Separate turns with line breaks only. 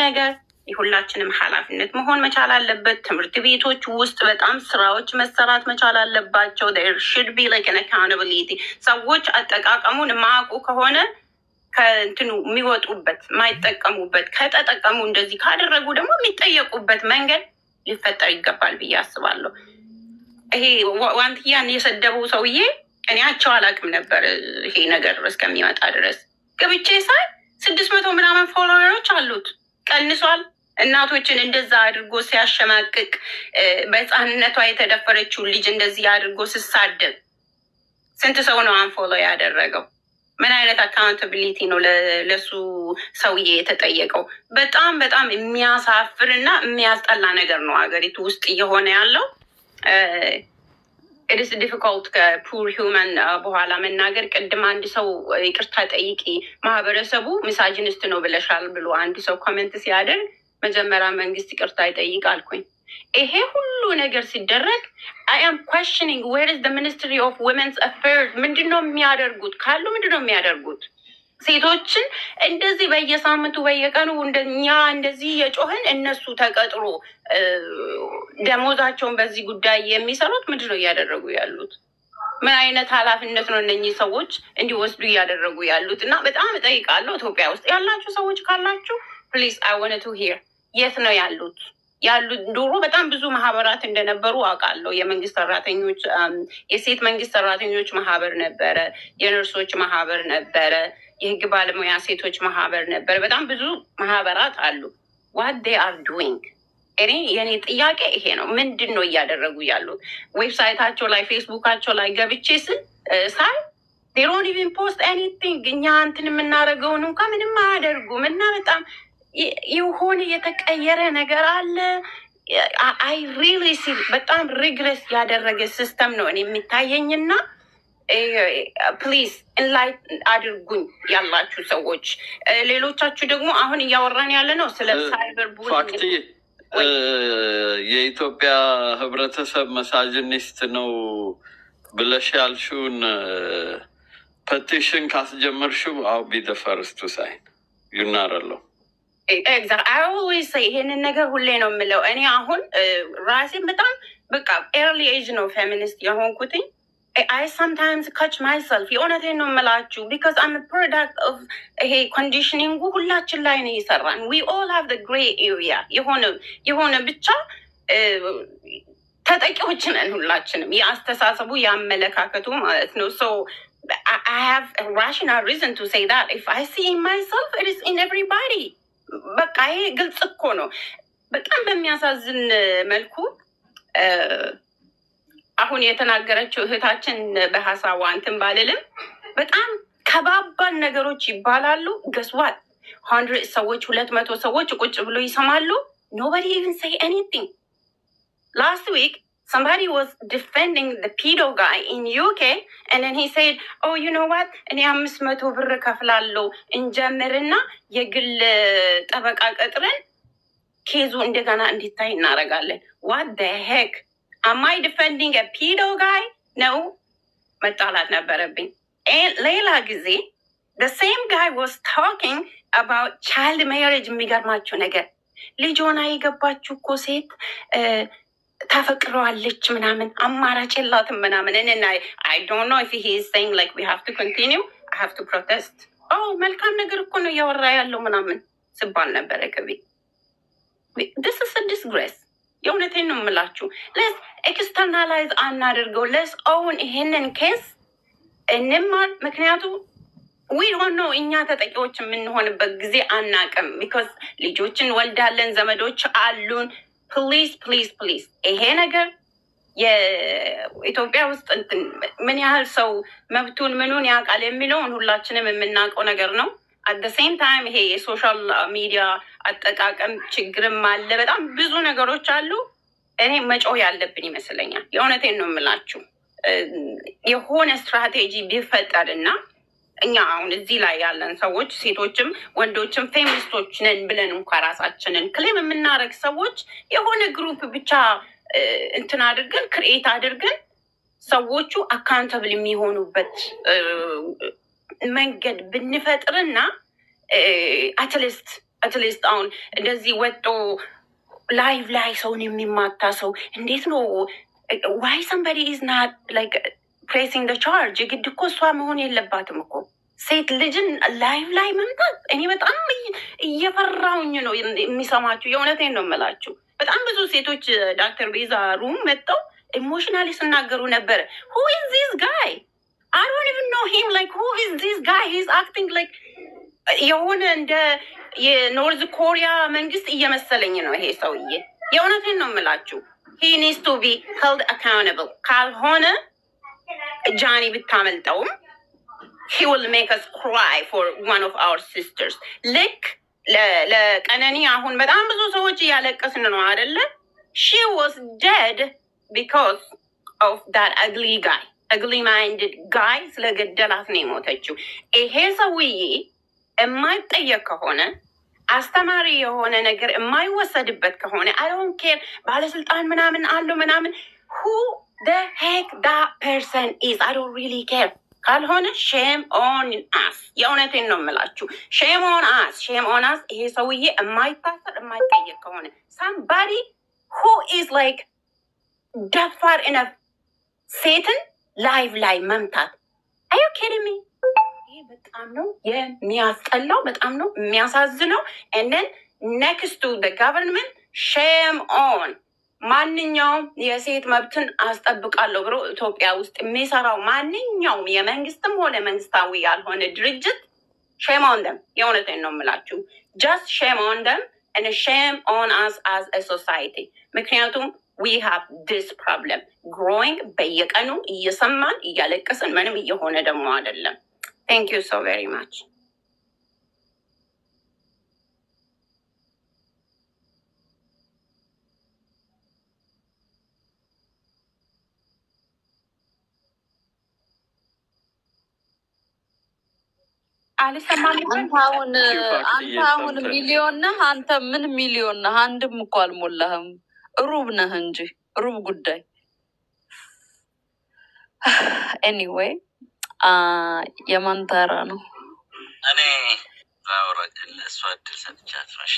ነገር የሁላችንም ኃላፊነት መሆን መቻል አለበት። ትምህርት ቤቶች ውስጥ በጣም ስራዎች መሰራት መቻል አለባቸው። there should be like an accountability። ሰዎች አጠቃቀሙን ማያውቁ ከሆነ ከእንትኑ የሚወጡበት ማይጠቀሙበት፣ ከተጠቀሙ እንደዚህ ካደረጉ ደግሞ የሚጠየቁበት መንገድ ሊፈጠር ይገባል ብዬ አስባለሁ። ይሄ ዋንትያን የሰደበው ሰውዬ እኔያቸው አላውቅም ነበር ይሄ ነገር እስከሚመጣ ድረስ ገብቼ ሳይ 600 ምናምን ፎሎወሮች አሉት። ቀንሷል። እናቶችን እንደዛ አድርጎ ሲያሸማቅቅ፣ በህፃንነቷ የተደፈረችውን ልጅ እንደዚህ አድርጎ ስሳደብ ስንት ሰው ነው አንፎሎ ያደረገው? ምን አይነት አካውንታቢሊቲ ነው ለሱ ሰውዬ የተጠየቀው? በጣም በጣም የሚያሳፍር እና የሚያስጠላ ነገር ነው ሀገሪቱ ውስጥ እየሆነ ያለው። ኢትስ ዲፊካልት ከፑር ሂውመን በኋላ መናገር። ቅድም አንድ ሰው ይቅርታ ጠይቂ ማህበረሰቡ ሚሳጅኒስት ነው ብለሻል ብሎ አንድ ሰው ኮሜንት ሲያደርግ መጀመሪያ መንግስት ይቅርታ ይጠይቅ አልኩኝ። ይሄ ሁሉ ነገር ሲደረግ አይ አም ኳስችኒንግ ዌር ኢዝ ዘ ሚኒስትሪ ኦፍ ዊመንስ አፌርስ? ምንድነው የሚያደርጉት? ካሉ ምንድነው የሚያደርጉት? ሴቶችን እንደዚህ በየሳምንቱ በየቀኑ እንደኛ እንደዚህ የጮህን እነሱ ተቀጥሮ ደሞዛቸውን በዚህ ጉዳይ የሚሰሩት ምንድነው እያደረጉ ያሉት? ምን አይነት ኃላፊነት ነው እነኚህ ሰዎች እንዲወስዱ እያደረጉ ያሉት? እና በጣም እጠይቃለሁ ኢትዮጵያ ውስጥ ያላችሁ ሰዎች ካላችሁ ፕሊዝ አይ ዋንት ቱ ሂር የት ነው ያሉት? ድሮ በጣም ብዙ ማህበራት እንደነበሩ አውቃለሁ። የመንግስት ሰራተኞች የሴት መንግስት ሰራተኞች ማህበር ነበረ፣ የነርሶች ማህበር ነበረ፣ የህግ ባለሙያ ሴቶች ማህበር ነበረ። በጣም ብዙ ማህበራት አሉ። what they are doing እኔ የኔ ጥያቄ ይሄ ነው። ምንድን ነው እያደረጉ ያሉት? ዌብሳይታቸው ላይ ፌስቡካቸው ላይ ገብቼ ሳይ they don't even post anything። እኛ እንትን የምናደርገውን እንኳ ምንም አያደርጉም። እና በጣም የሆነ የተቀየረ ነገር አለ። አይ ሪሊ ሲ በጣም ሪግሬስ ያደረገ ሲስተም ነው እኔ የሚታየኝና ፕሊዝ ኢንላይት አድርጉኝ ያላችሁ ሰዎች። ሌሎቻችሁ ደግሞ አሁን እያወራን ያለ ነው ስለ ሳይበር ቡሊንግ።
የኢትዮጵያ ህብረተሰብ መሳጅኒስት ነው ብለሽ ያልሽውን ፔቲሽን ካስጀመርሽው አው ቢ ዘ ፈርስት ሳይን ዩናረለው
ይሄንን ነገር ሁሌ ነው የምለው። እኔ አሁን ራሴን በጣም በቃ ኤርሊ ኤጅ ነው ፌሚኒስት የሆንኩትኝ። I sometimes catch myself የእውነቴን ነው የምላችሁ because I'm a product of ይሄ ኮንዲሽኒንግ ሁላችን ላይ ነው የሰራን። we all have the gray area የሆነ ብቻ ተጠቂዎች ነን ሁላችንም፣ የአስተሳሰቡ የአመለካከቱ ማለት ነው። so I have a rational reason to say that if I see in myself it is in everybody። በቃ ይሄ ግልጽ እኮ ነው። በጣም በሚያሳዝን መልኩ አሁን የተናገረችው እህታችን በሀሳቧ እንትን ባልልም በጣም ከባባድ ነገሮች ይባላሉ። ገስዋት 100 ሰዎች 200 ሰዎች ቁጭ ብሎ ይሰማሉ። nobody even say anything። last week somebody was defending the pedo guy in UK and then he said oh you know what እኔ 500 ብር ከፍላለሁ እንጀምርና የግል ጠበቃ ቀጥረን ኬዙ እንደገና እንዲታይ እናደርጋለን። what the heck am I defending a pedo guy? no መጣላት ነበረብኝ። ሌላ ጊዜ the same guy was talking about child marriage። የሚገርማችሁ ነገር ልጅ ሆና የገባችሁ እኮ ሴት ተፈቅረዋለች ምናምን አማራጭ የላትም ምናምን። እና I don't know if he is saying like we have to continue, I have to protest። መልካም ነገር እኮ ነው እያወራ ያለው ምናምን ስባል ነበረ ከቤ this is a disgrace። የእውነቴን ነው የምላችሁ። ለስ ኤክስተርናላይዝ አናደርገው። ለስ አሁን ይሄንን ኬስ እንማር። ምክንያቱም we don't know እኛ ተጠቂዎች የምንሆንበት ጊዜ አናቅም። because ልጆችን ወልዳለን፣ ዘመዶች አሉን። ፕሊዝ ፕሊዝ ፕሊዝ ይሄ ነገር የኢትዮጵያ ውስጥ ምን ያህል ሰው መብቱን ምኑን ያውቃል የሚለውን ሁላችንም የምናውቀው ነገር ነው። at the same time ይሄ የሶሻል ሚዲያ አጠቃቀም ችግርም አለ። በጣም ብዙ ነገሮች አሉ። እኔ መጮህ ያለብን ይመስለኛል። የእውነቴን ነው የምላችሁ። የሆነ ስትራቴጂ ቢፈጠርና እኛ አሁን እዚህ ላይ ያለን ሰዎች ሴቶችም ወንዶችም ፌሚኒስቶች ነን ብለን እንኳ ራሳችንን ክሌም የምናደርግ ሰዎች የሆነ ግሩፕ ብቻ እንትን አድርገን ክርኤት አድርገን ሰዎቹ አካውንተብል የሚሆኑበት መንገድ ብንፈጥርና አትሊስት አትሊስት አሁን እንደዚህ ወጦ ላይቭ ላይ ሰውን የሚማታ ሰው እንዴት ነው? ዋይ ሰምበዲ ኢዝ ናት ላይክ ፕሬሲንግ ደ ቻርጅ? የግድ እኮ እሷ መሆን የለባትም እኮ ሴት ልጅን ላይቭ ላይ መምታት። እኔ በጣም እየፈራሁኝ ነው የሚሰማችሁ። የእውነቴን ነው የምላችሁ። በጣም ብዙ ሴቶች ዶክተር ቤዛ ሩም መጥተው ኢሞሽናሊ ስናገሩ ነበረ። ሁ ኢዝ ዚስ ጋይ? አይ ዶንት ኢቭን ኖ ሂም ላይክ ሁ ኢዝ ዚስ ጋይ? ሂዝ አክቲንግ ላይክ የሆነ እንደ የኖርዝ ኮሪያ መንግስት እየመሰለኝ ነው ይሄ ሰውዬ። የእውነቴን ነው የምላችሁ። ሂ ኒድስ ቱ ቢ ሄልድ አካውንታብል። ካልሆነ ጃኒ ብታመልጠውም he will make us cry for one of our sisters. ልክ ለቀነኒ አሁን በጣም ብዙ ሰዎች እያለቀስን ነው አይደለ? she was dead because of that ugly minded guy ስለገደላት ነው የሞተችው። ይሄ ሰውዬ የማይጠየቅ ከሆነ አስተማሪ የሆነ ነገር የማይወሰድበት ከሆነ I don't care ባለስልጣን ምናምን አለው ምናምን who the heck that person is, I don't really care ካልሆነ ሼም ኦን አስ። የእውነቴን ነው የምላችሁ። ሼም ኦን አስ። ይሄ ሰውዬ የማይታሰር የማይጠየቅ ከሆነ ሳምባዲ who is like ደፋር ኢነፍ ሴትን ላይቭ ላይ መምታት አዩ ኪዲንግ ሚ? ይሄ በጣም ነው የሚያስጠላው፣ በጣም ነው የሚያሳዝነው። and then next to the government shame on ማንኛውም የሴት መብትን አስጠብቃለሁ ብሎ ኢትዮጵያ ውስጥ የሚሰራው ማንኛውም የመንግስትም ሆነ መንግስታዊ ያልሆነ ድርጅት ሼም ኦን ደም። የእውነቴን ነው የምላችሁ። ጀስት ሼም ኦን ደም and shame on us as a society። ምክንያቱም we have this problem growing። በየቀኑ እየሰማን እያለቀስን ምንም እየሆነ ደግሞ አይደለም። thank you so very much።
አንተ አሁን ሚሊዮን ነህ። አንተ ምን ሚሊዮን ነህ? አንድም እኮ አልሞላህም። ሩብ ነህ እንጂ ሩብ ጉዳይ። ኤኒዌይ የማን ተራ ነው?
እኔ ላውራቅልህ። እሷ እድል ሰጥቻት ነሽ